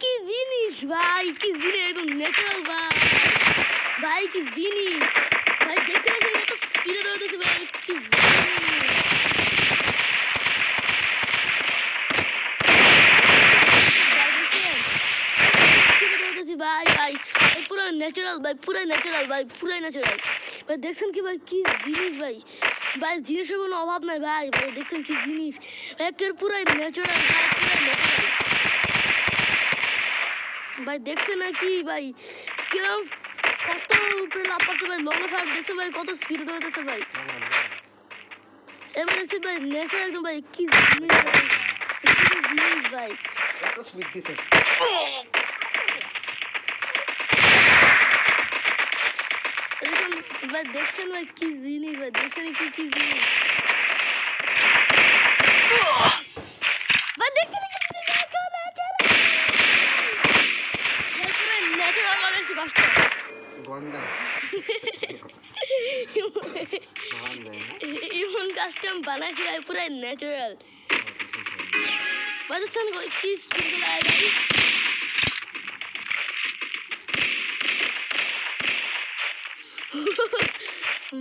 কি জিনিস ভাই, কি জিনিস একদম ন্যাচারাল ভাই কি জিনিস ভাই, দেখতে পাচ্ছেন কত স্পিডে দৌড়াতেছে ভাই, কি ভাই ভাই পুরো ন্যাচারাল ভাই, পুরাই ন্যাচারাল ভাই, পুরাই ন্যাচারাল ভাই। দেখছেন কি ভাই, কি জিনিস ভাই, ভাই জিনিসের কোনো অভাব নাই ভাই। ভাই দেখছেন কি জিনিস, একের পুরাই ন্যাচারাল ভাই, পুরাই ন্যাচারাল ভাই। দেখছেন না কি ভাই, কিরম কত উপরে লাভ পাচ্ছে ভাই, লঙ্গা ফার্ম দেখতে ভাই কত স্পিড দৌড়াতেছে ভাই। এবার দেখছি ভাই ন্যাচারাল একদম ভাই, কি জিনিস ভাই, কি জিনিস ভাই, কত স্পিড দিছে ভাই। দেখছেন ভাই কি জিনিস ভাই, দেখছেন কি কি জিনিস ভাই, দেখছেন কি জিনিস ন্যাচারাল বানাইছি কষ্ট গন্ডা ইমন কাস্টম বানাইছি ভাই, পুরাই ন্যাচারাল ভাই। দেখছেন কি স্পিড ভাই,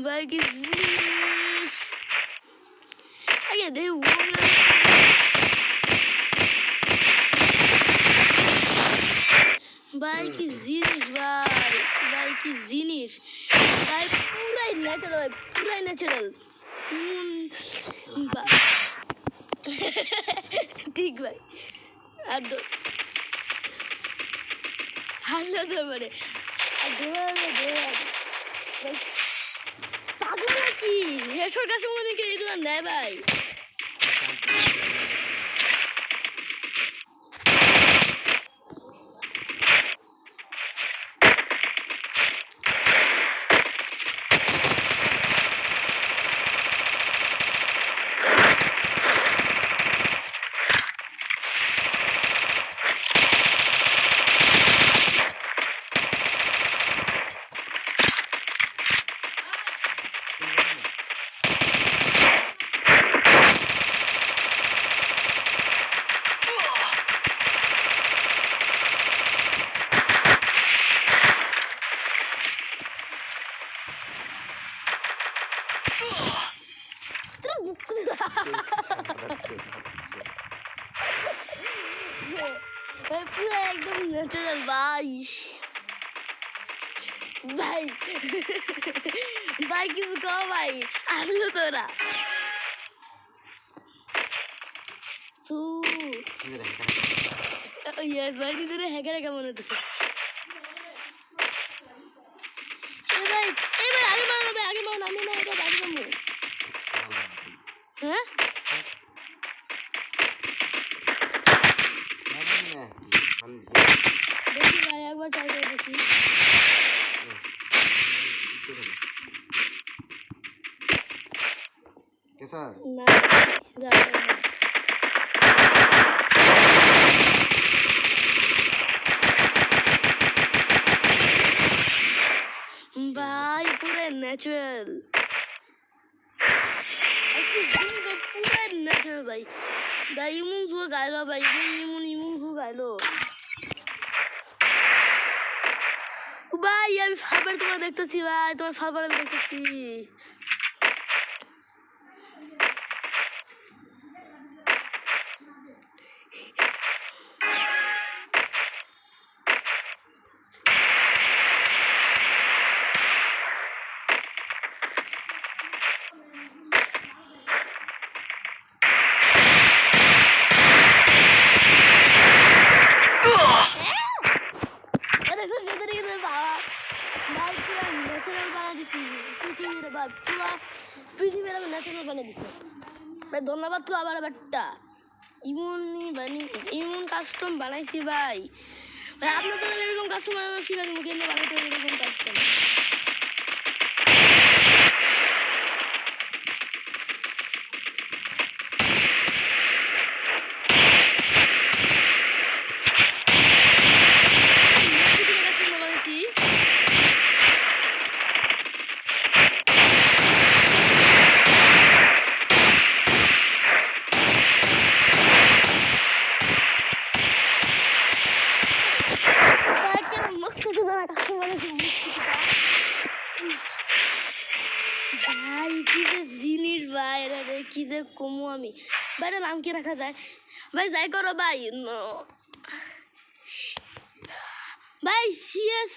ভাই কি জিনিস আগে দেখি ভাই, কি জিনিস ভাই, ভাই কি জিনিস ভাই, পুরাই ন্যাচারাল ভাই, পুরাই ন্যাচারাল ঠিক ভাই। আর হারলো তো মানে পাগল নাকি হেসর কাছে মনে কি এগুলো নেয় ভাই। পুরো একদম ন্যাচারাল ভাই, ভাই ভাই কিছু কও ভাই, আসলো তোরা ভাই নিজের হ্যাকে রেখা মনে হতেছে ভাই। এবার আগে মারো ভাই, আগে মারো, আমি না এটা বাড়ি যাবো। হ্যাঁ দেখি ভাই, একবার ট্রাই করে দেখি। না ভাই, পুরো ন্যাচারাল পুরো ন্যাচারাল ভাই। ভাই ইমুন জুয়া গাইলো ভাই, ইমুন জু গাইলো ভাই। আমি ফারবার তোমার দেখতেছি ভাই, তোমার ফারবার আমি দেখতেছি। ধন্যবাদ তো আবার ব্যাটটা ইমন কাস্টম বানাইছি ভাই। ভাই আপনাদের এরকম কাস্টম বানানো শিখান মুখে বানাইতে এরকম কাস্টম। যে কমু আমি ভাই নাম কি রাখা যায় ভাই যাই করো ভাই ভাই সিএস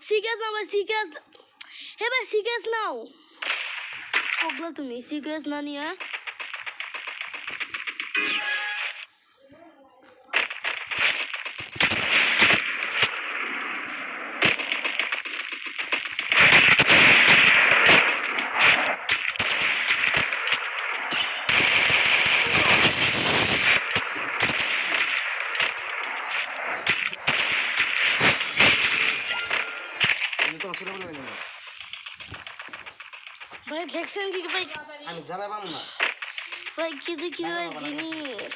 সিকেস না ভাই সিকেস হে ভাই সিকেস নাও ওগুলো তুমি সিকেস না নিয়ে আমি তো আসলে বলে দিলাম ভাই দেখছেন কি ভাই আমি যাবে পাম না ভাই কি দেখি ভাই জিনিস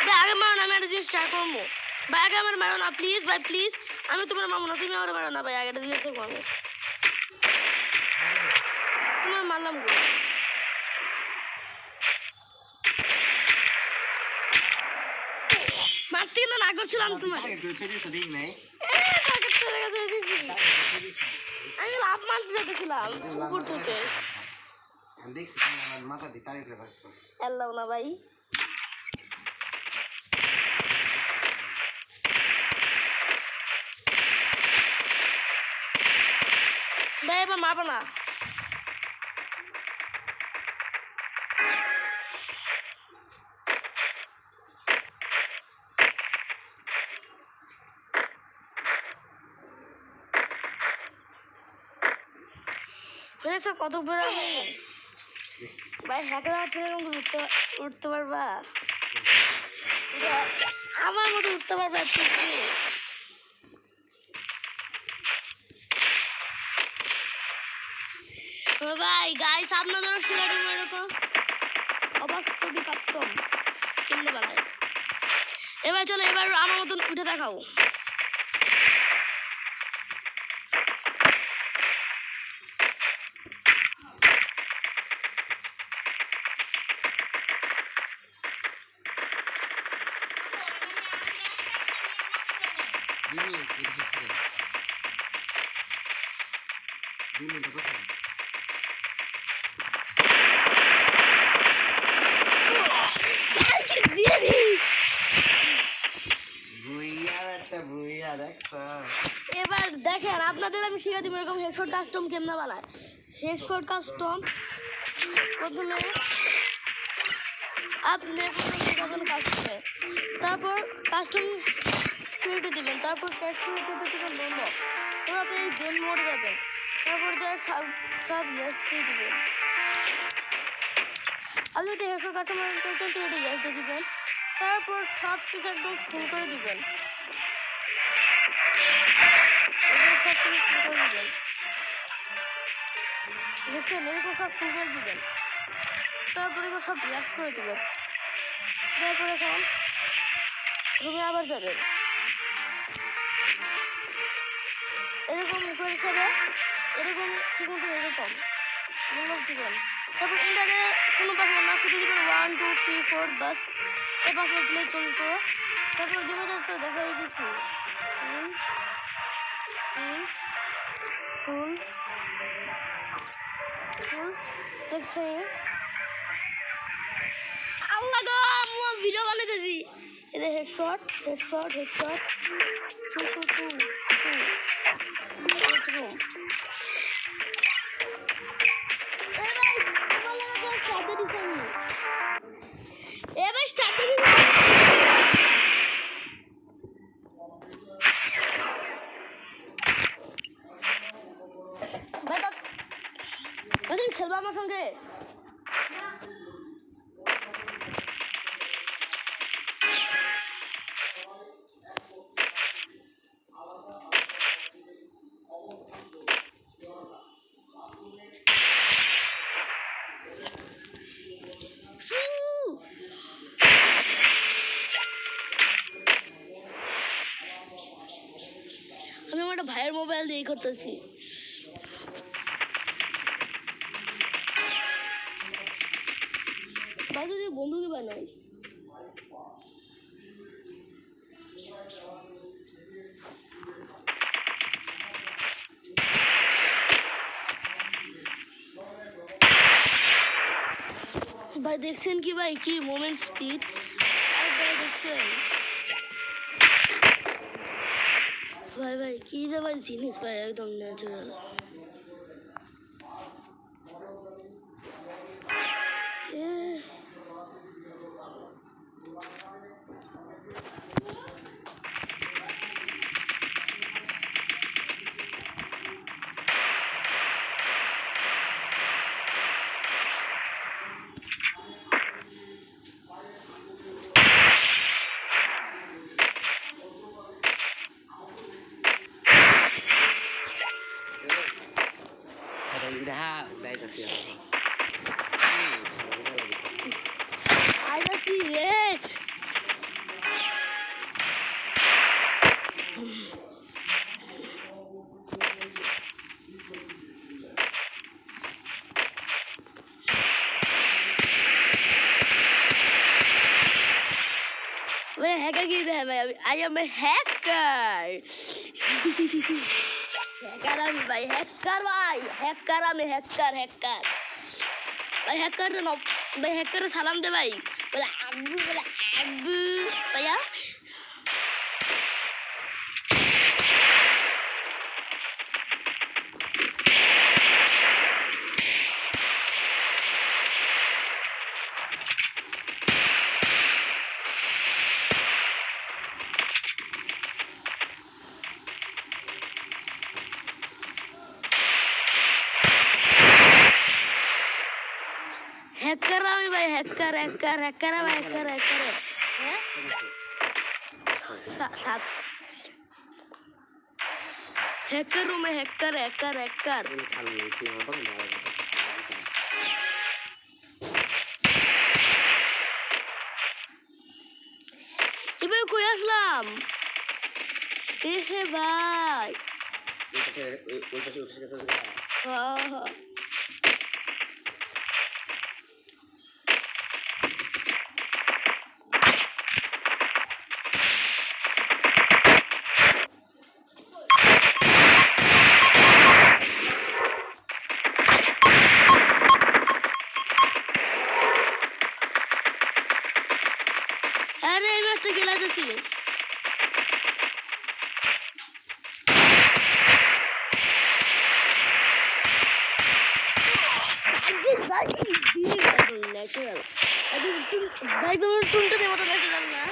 ভাই আগে মারো না আমি একটা জিনিস ট্রাই করবো ভাই আগে আমার মারো না প্লিজ ভাই প্লিজ আমি তোমার মারবো না তুমি আমার মারো না ভাই আগে জিনিস দেখবো আমি তোমার মারলাম গো মারতে না না করছিলাম তোমার আমি লাভ মারতে যেতেছিলাম উপর থেকে আমি দেখছি আমার মাথা দিয়ে টাইট হয়ে রাখছো আল্লাহ না ভাই ভাই এবার মারবো না সব কত বড় আমি ভাই হ্যাকার এরকম উঠতে পারবা আমার মতো উঠতে পারবা একটু ভাই গাইস আপনাদেরও শিখা দিব এরকম অবাস্তবিক কাস্টম কেমনে বানায় এবার চলো এবার আমার মতন উঠে দেখাও এবার দেখেন আপনাদের আমি শিখা দিব এরকম হেডশট কাস্টম কেমনে বানায় হেডশট কাস্টম প্রথমে আপনি যাবেন কাস্টমে তারপর কাস্টম ক্রিয়েটে দিবেন তারপর ক্যাশ ক্রিয়েটে দিবেন বন্ধ তারপর আপনি এই গেম মোডে যাবেন তারপর যা সব ইয়েসতে দিবেন আপনি যদি হেডশট কাস্টম করতেন তো এটা ইয়েসতে দিবেন তারপর সব কিছু একদম ফুল করে দিবেন দেখছেন এরকম সব ফুল করে দিবেন তারপরে এবার সব ব্যাস করে দেবেন তারপর এখন রুমে আবার যাবেন এরকম করে ছেড়ে এরকম ঠিক মতো এরকম দিবেন তারপর ইন্টারে কোনো পাসওয়ার্ড না শুধু দিবেন 1 2 3 4 বাস এই পাসওয়ার্ড দিলে চলতো তারপর দেবো তো দেখা দিচ্ছি ফুল দেখছে আল্লাহ গো আমি ভিডিও বানাইতেছি এটা হেডশট এবার স্টার্ট খেলবা আমার সঙ্গে আমি আমার ভাইয়ের মোবাইল দিয়ে করতেছি ভাই যদি বন্ধুকে বানাই ভাই দেখছেন কি ভাই কি মোমেন্ট স্পিড ভাই দেখছেন ভাই ভাই কি যে ভাই জিনিস ভাই একদম ন্যাচারাল আইতাছি রে मैं हैकर की है मैं I am a hacker hacker আমি ভাই हैकर আমি हैकर भाई हैकर नो भाई हैकर সালাম দে ভাই বলে আব্বু ভাইয়া हैकर আমি ভাই हैकर ভাই हैकर হ্যাঁ সাত हैकर रूम में हैकर এবার কই আসলাম এসে ভাই হ্যাঁ अरे मैं तो गिला देती हूँ भाई तुम टुंटो दे मत नेचुरल ना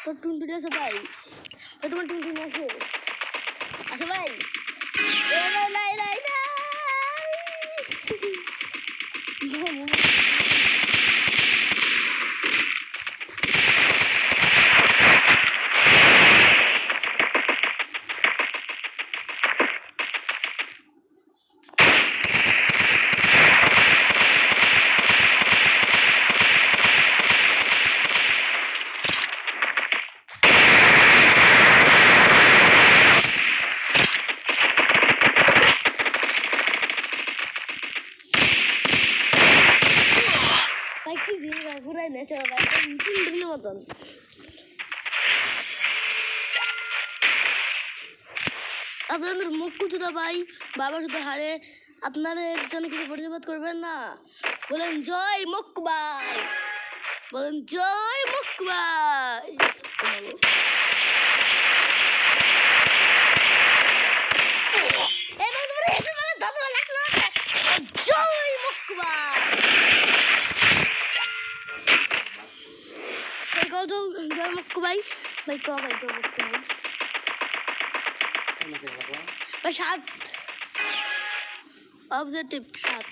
तो टुंटो दे से भाई तो तुम टुंटो ना से अच्छा भाई लाई পুরাই নেচার ভাই টুনটুনির মতন আপনাদের মুখ কুচুদা ভাই বাবা শুধু হারে আপনারা এর জন্য কিছু প্রতিবাদ করবেন না বলেন জয় মুকবাই বলেন জয় মুকবাই জয় মুকবাই জয় মুকবাই ভাই ক ভাই জয় মুকবাই ভাই 7 অবজেক্টিভ 7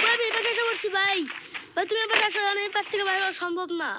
ভাই আমি এবার এসে পড়ছি ভাই ভাই তুমি এবার আসো না এই পাশ থেকে বাইরে সম্ভব না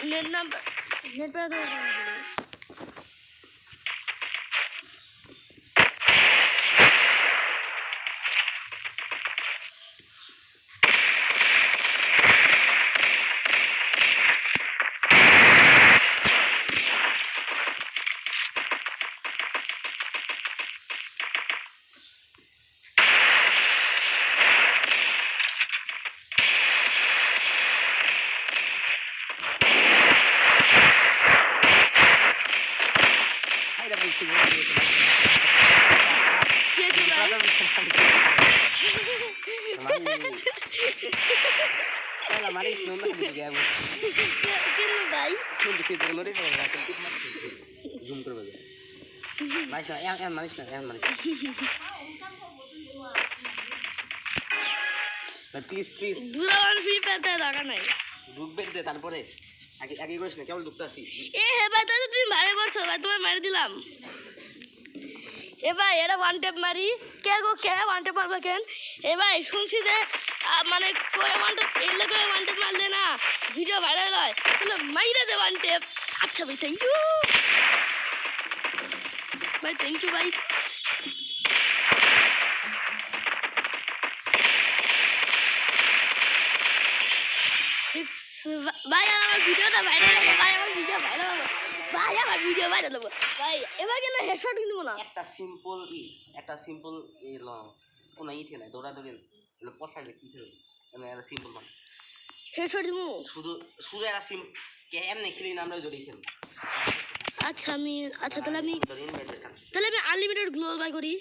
নেট নাম্বার নেট পেয়ে তো কে তো ভাই কে তো ভাই জুম করবে মানিস না এখন মানিস না এখন মানিস প্লিজ প্লিজ বুড়া মানুষ ফ্রি পেতে দরকার নাই ঢুকবে দে তারপরে আগে আগে করিস না কেবল ঢুকতে আসি এ হে ভাই তাহলে তুমি ভাড়ে করছো ভাই তোমায় মারি দিলাম এ ভাই এটা ওয়ান টেপ মারি কে গো কে ওয়ান টেপ মারবে কেন এ ভাই শুনছি যে মানে করে ওয়ান টেপ এলে করে ওয়ান টেপ মারলে না ভিডিও ভাইরাল হয় তাহলে মাইরে দে ওয়ান টেপ আচ্ছা ভাই থ্যাংক ইউ ভাই ভাই আমার ভিডিওটা ভাইরাল হবে ভাই আমার ভিডিও ভাইরাল হবে ভাই আমার ভিডিও ভাইরাল হবে ভাই এবার কেন হেডশট কিনবো না একটা সিম্পল এই ল কোনো ই থেকে নাই দৌড়াদৌড়ি এলো পছাইলে কি খেলবে মানে একটা সিম্পল মানে হেডশট দিমু শুধু শুধু একটা কে এমনি খেলি না আমরা দৌড়ি খেলি আচ্ছা তাহলে আমি আনলিমিটেড গ্লোবাল বাই করি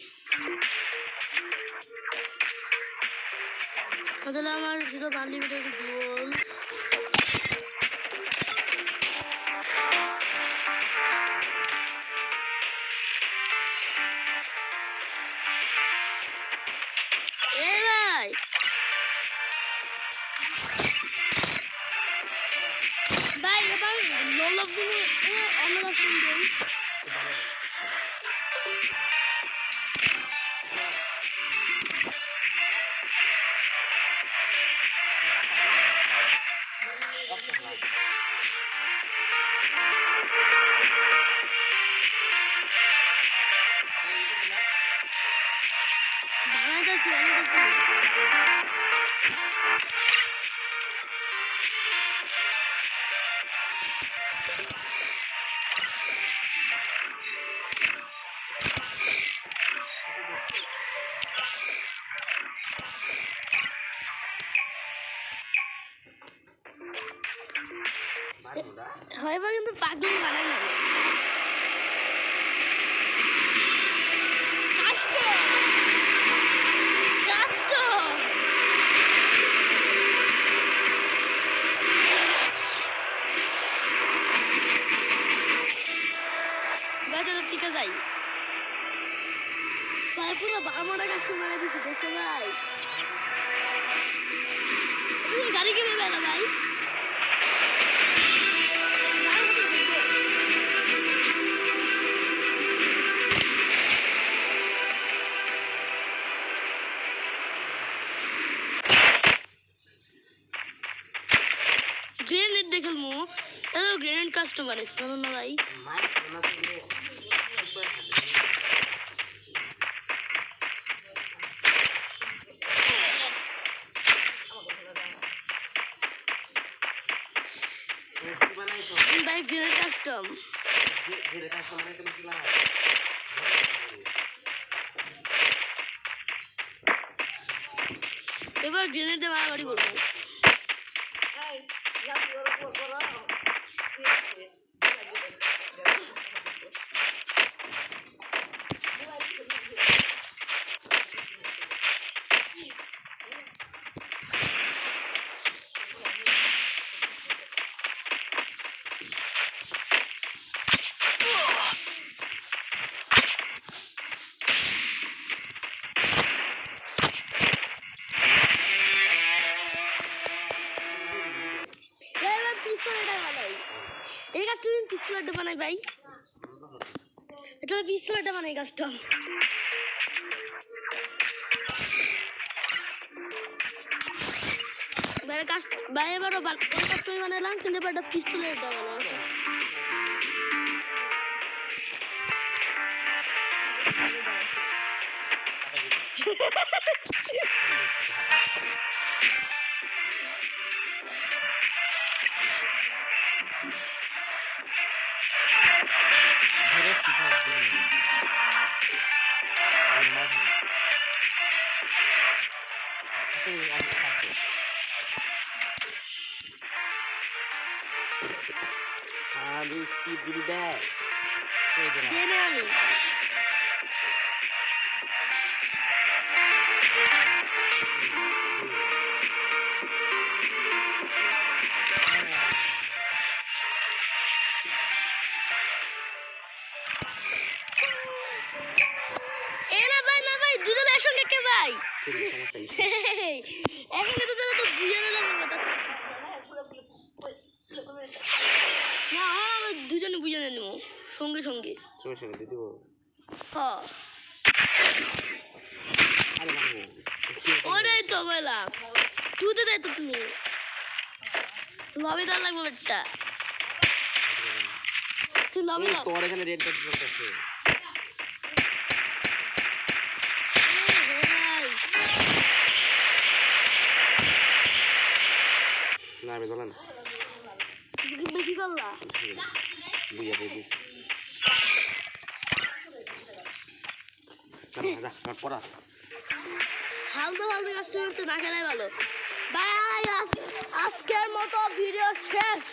তাহলে আমার যেসব আনলিমিটেড গ্লোবাল ভাই এবার লোলক দিনে অন্য রকম দেই বানাইতেছি হয় বা কিন্তু পাগল বানাই না টিকা যাই ভাই পুরো 12টা কাস্টমার দিচ্ছে দেখছো ভাই তুমি গাড়ি কিনে দেবে না ভাই গ্রেনেড দেখল মো এলো গ্রেনেড কাস্টমার এসে না ভাই ভাই গ্রেনেড কাস্টম এবার গ্রেনেড দিয়ে মারামারি করবো এই কাজটা পিস্তলটা বানাই ভাই এটা পিস্তলটা বানাই কাজটা ভাই এর কাজ ভাই এবারও কাস্টমার বানালাম কিন্তু এবার একটা পিস্তলের বানালাম ধরে ফিটনেস দিন আমি স্পিড দিলি দেখ জেনে আমি না ভাই দুজন একসঙ্গে কে ভাই এখন তো তারা তো দুজনে যাবো কথা না আমরা দুজনে বুঝে নেবো সঙ্গে সঙ্গে সঙ্গে সঙ্গে দিয়ে দেবো হ্যাঁ আরে মারবো ওটাই তো গেলাম তুই দেয় তো তুমি লবি তার লাগবে বেটটা তুই লবি লাভ তোর এখানে রেড কার্ড আছে না আমি বলেন বেশি করলা বুঝা দেবি যা পড়া হালকা হালকা কাজ করতে না খেলাই ভালো ভাই আজকের মতো ভিডিও শেষ